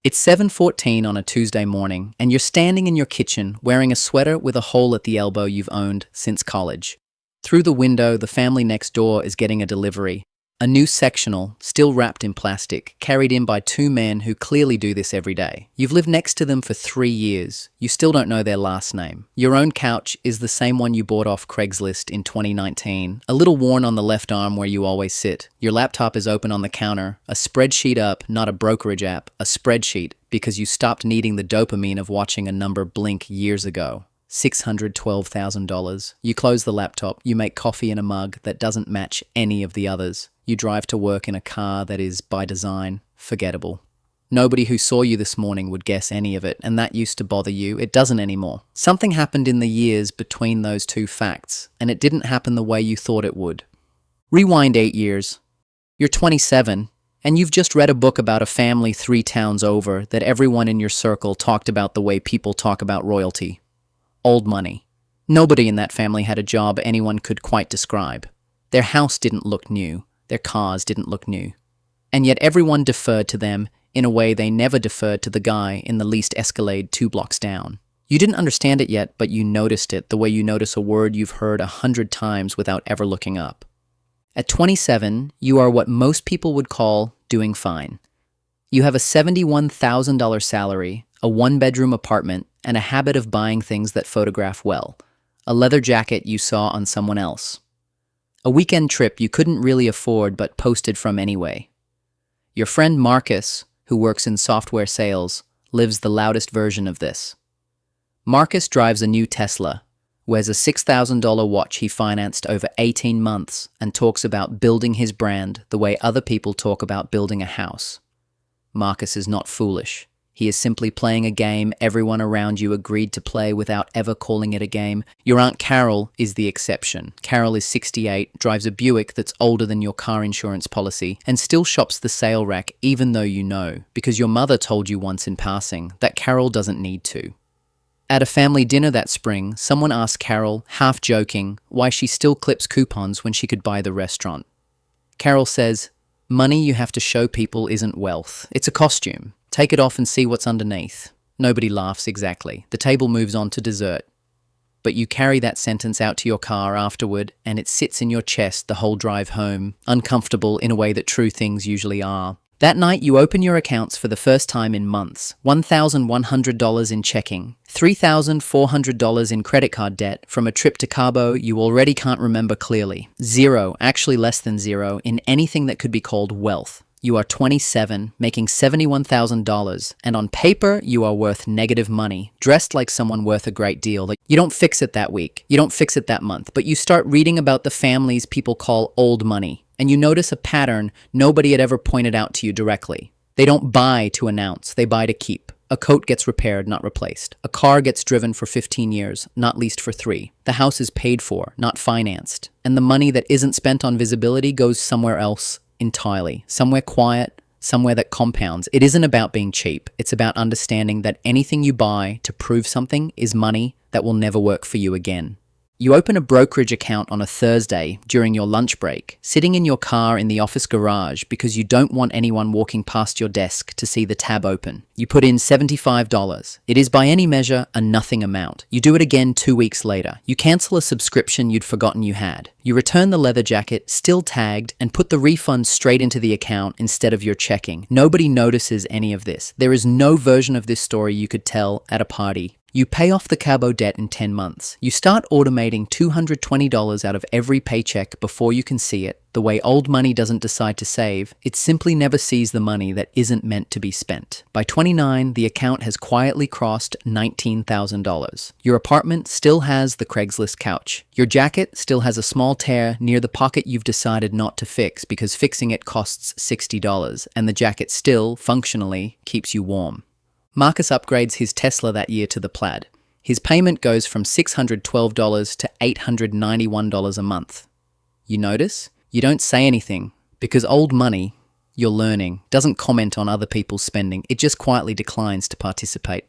It's 7:14 on a Tuesday morning, and you're standing in your kitchen wearing a sweater with a hole at the elbow you've owned since college. Through the window, the family next door is getting a delivery. A new sectional, still wrapped in plastic, carried in by two men who clearly do this every day. You've lived next to them for 3 years. You still don't know their last name. Your own couch is the same one you bought off Craigslist in 2019, a little worn on the left arm where you always sit. Your laptop is open on the counter, a spreadsheet up, not a brokerage app, a spreadsheet, because you stopped needing the dopamine of watching a number blink years ago. $612,000. You close the laptop, you make coffee in a mug that doesn't match any of the others. You drive to work in a car that is, by design, forgettable. Nobody who saw you this morning would guess any of it, and that used to bother you. It doesn't anymore. Something happened in the years between those two facts, and it didn't happen the way you thought it would. Rewind 8 years. You're 27, and you've just read a book about a family 3 towns over that everyone in your circle talked about the way people talk about royalty. Old money. Nobody in that family had a job anyone could quite describe. Their house didn't look new. Their cars didn't look new. And yet everyone deferred to them in a way they never deferred to the guy in the leased Escalade 2 blocks down. You didn't understand it yet, but you noticed it the way you notice a word you've heard 100 times without ever looking up. At 27, you are what most people would call doing fine. You have a $71,000 salary, a 1-bedroom apartment, and a habit of buying things that photograph well. A leather jacket you saw on someone else. A weekend trip you couldn't really afford but posted from anyway. Your friend Marcus, who works in software sales, lives the loudest version of this. Marcus drives a new Tesla, wears a $6,000 watch he financed over 18 months, and talks about building his brand the way other people talk about building a house. Marcus is not foolish. He is simply playing a game everyone around you agreed to play without ever calling it a game. Your Aunt Carol is the exception. Carol is 68, drives a Buick that's older than your car insurance policy, and still shops the sale rack even though you know, because your mother told you once in passing, that Carol doesn't need to. At a family dinner that spring, someone asked Carol, half joking, why she still clips coupons when she could buy the restaurant. Carol says, "Money you have to show people isn't wealth. It's a costume. Take it off and see what's underneath." Nobody laughs exactly. The table moves on to dessert. But you carry that sentence out to your car afterward, and it sits in your chest the whole drive home, uncomfortable in a way that true things usually are. That night, you open your accounts for the first time in months. $1,100 in checking, $3,400 in credit card debt from a trip to Cabo you already can't remember clearly. Zero, actually less than zero, in anything that could be called wealth. You are 27, making $71,000, and on paper, you are worth negative money, dressed like someone worth a great deal. You don't fix it that week, you don't fix it that month, but you start reading about the families people call old money, and you notice a pattern nobody had ever pointed out to you directly. They don't buy to announce, they buy to keep. A coat gets repaired, not replaced. A car gets driven for 15 years, not leased for 3. The house is paid for, not financed. And the money that isn't spent on visibility goes somewhere else entirely. Somewhere quiet, somewhere that compounds. It isn't about being cheap. It's about understanding that anything you buy to prove something is money that will never work for you again. You open a brokerage account on a Thursday during your lunch break, sitting in your car in the office garage because you don't want anyone walking past your desk to see the tab open. You put in $75. It is by any measure a nothing amount. You do it again 2 weeks later. You cancel a subscription you'd forgotten you had. You return the leather jacket, still tagged, and put the refund straight into the account instead of your checking. Nobody notices any of this. There is no version of this story you could tell at a party. You pay off the Cabo debt in 10 months. You start automating $220 out of every paycheck before you can see it. The way old money doesn't decide to save, it simply never sees the money that isn't meant to be spent. By 29, the account has quietly crossed $19,000. Your apartment still has the Craigslist couch. Your jacket still has a small tear near the pocket you've decided not to fix because fixing it costs $60, and the jacket still, functionally, keeps you warm. Marcus upgrades his Tesla that year to the Plaid. His payment goes from $612 to $891 a month. You notice? You don't say anything, because old money, you're learning, doesn't comment on other people's spending. It just quietly declines to participate.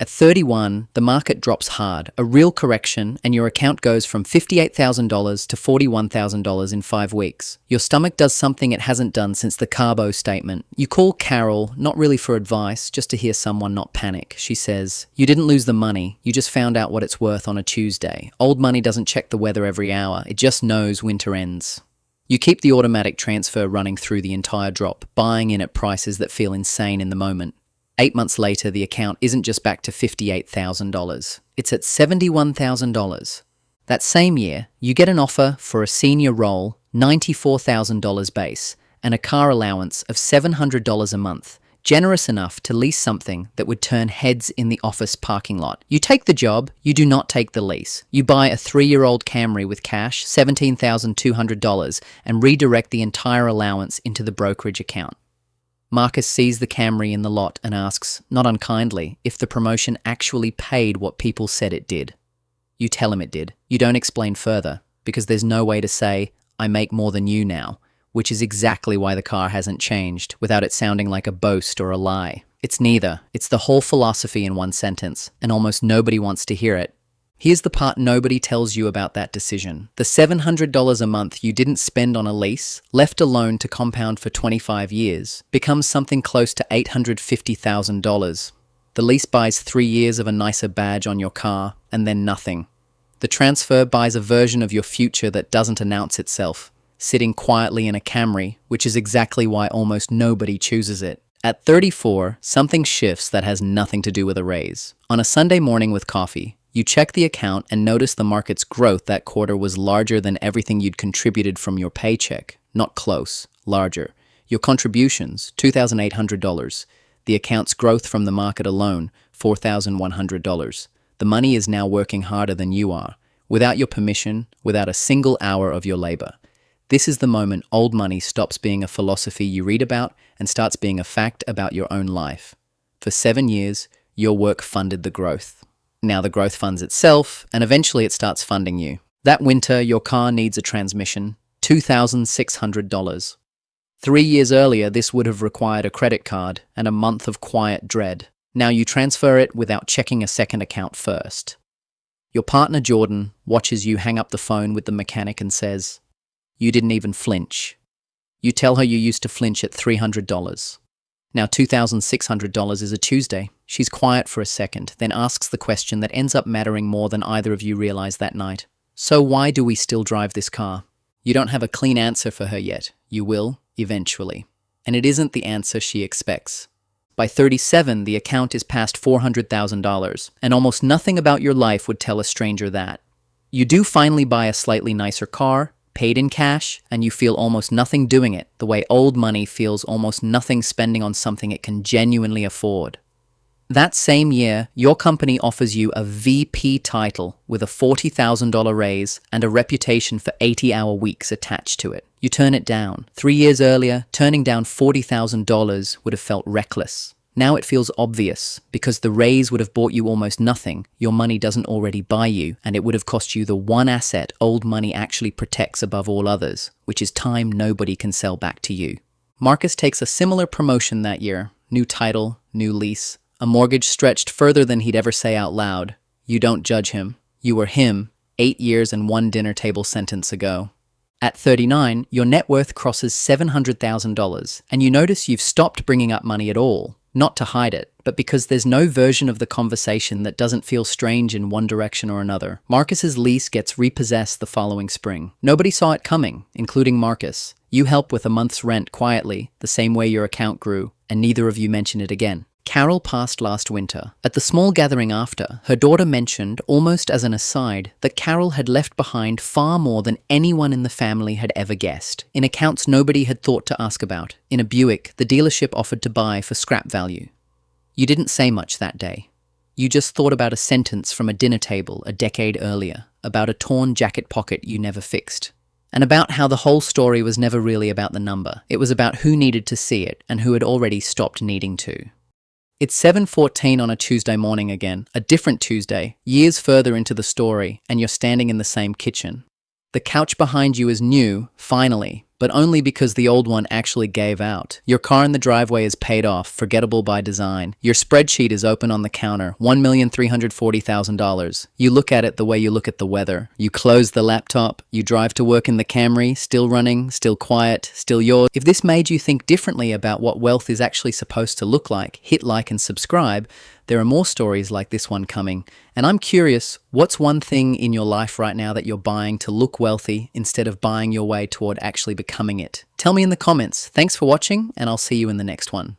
At 31, the market drops hard, a real correction, and your account goes from $58,000 to $41,000 in 5 weeks. Your stomach does something it hasn't done since the Carbo statement. You call Carol, not really for advice, just to hear someone not panic. She says, "You didn't lose the money, you just found out what it's worth on a Tuesday. Old money doesn't check the weather every hour, it just knows winter ends." You keep the automatic transfer running through the entire drop, buying in at prices that feel insane in the moment. 8 months later, the account isn't just back to $58,000. It's at $71,000. That same year, you get an offer for a senior role, $94,000 base, and a car allowance of $700 a month, generous enough to lease something that would turn heads in the office parking lot. You take the job, you do not take the lease. You buy a 3-year-old Camry with cash, $17,200, and redirect the entire allowance into the brokerage account. Marcus sees the Camry in the lot and asks, not unkindly, if the promotion actually paid what people said it did. You tell him it did. You don't explain further, because there's no way to say, "I make more than you now," which is exactly why the car hasn't changed, without it sounding like a boast or a lie. It's neither. It's the whole philosophy in one sentence, and almost nobody wants to hear it. Here's the part nobody tells you about that decision. The $700 a month you didn't spend on a lease, left alone to compound for 25 years, becomes something close to $850,000. The lease buys 3 years of a nicer badge on your car, and then nothing. The transfer buys a version of your future that doesn't announce itself, sitting quietly in a Camry, which is exactly why almost nobody chooses it. At 34, something shifts that has nothing to do with a raise. On a Sunday morning with coffee, you check the account and notice the market's growth that quarter was larger than everything you'd contributed from your paycheck. Not close, larger. Your contributions, $2,800. The account's growth from the market alone, $4,100. The money is now working harder than you are, without your permission, without a single hour of your labor. This is the moment old money stops being a philosophy you read about and starts being a fact about your own life. For 7 years, your work funded the growth. Now the growth funds itself, and eventually it starts funding you. That winter, your car needs a transmission, $2,600. 3 years earlier, this would have required a credit card and a month of quiet dread. Now you transfer it without checking a second account first. Your partner, Jordan, watches you hang up the phone with the mechanic and says, "You didn't even flinch." You tell her you used to flinch at $300. Now $2,600 is a Tuesday. She's quiet for a second, then asks the question that ends up mattering more than either of you realize that night. "So why do we still drive this car?" You don't have a clean answer for her yet. You will, eventually. And it isn't the answer she expects. By 37, the account is past $400,000, and almost nothing about your life would tell a stranger that. You do finally buy a slightly nicer car, paid in cash, and you feel almost nothing doing it, the way old money feels almost nothing spending on something it can genuinely afford. That same year, your company offers you a VP title with a $40,000 raise and a reputation for 80-hour weeks attached to it. You turn it down. 3 years earlier, turning down $40,000 would have felt reckless. Now it feels obvious, because the raise would have bought you almost nothing your money doesn't already buy you, and it would have cost you the one asset old money actually protects above all others, which is time nobody can sell back to you. Marcus takes a similar promotion that year. New title, new lease, a mortgage stretched further than he'd ever say out loud. You don't judge him. You were him 8 years and 1 dinner table sentence ago. At 39, your net worth crosses $700,000, and you notice you've stopped bringing up money at all. Not to hide it, but because there's no version of the conversation that doesn't feel strange in one direction or another. Marcus's lease gets repossessed the following spring. Nobody saw it coming, including Marcus. You help with a month's rent quietly, the same way your account grew, and neither of you mention it again. Carol passed last winter. At the small gathering after, her daughter mentioned, almost as an aside, that Carol had left behind far more than anyone in the family had ever guessed, in accounts nobody had thought to ask about, in a Buick the dealership offered to buy for scrap value. You didn't say much that day. You just thought about a sentence from a dinner table a decade earlier, about a torn jacket pocket you never fixed, and about how the whole story was never really about the number. It was about who needed to see it and who had already stopped needing to. It's 7:14 on a Tuesday morning again, a different Tuesday, years further into the story, and you're standing in the same kitchen. The couch behind you is new, finally, but only because the old one actually gave out. Your car in the driveway is paid off, forgettable by design. Your spreadsheet is open on the counter, $1,340,000. You look at it the way you look at the weather. You close the laptop, you drive to work in the Camry, still running, still quiet, still yours. If this made you think differently about what wealth is actually supposed to look like, hit like and subscribe. There are more stories like this one coming. And I'm curious, what's one thing in your life right now that you're buying to look wealthy instead of buying your way toward actually becoming it? Tell me in the comments. Thanks for watching, and I'll see you in the next one.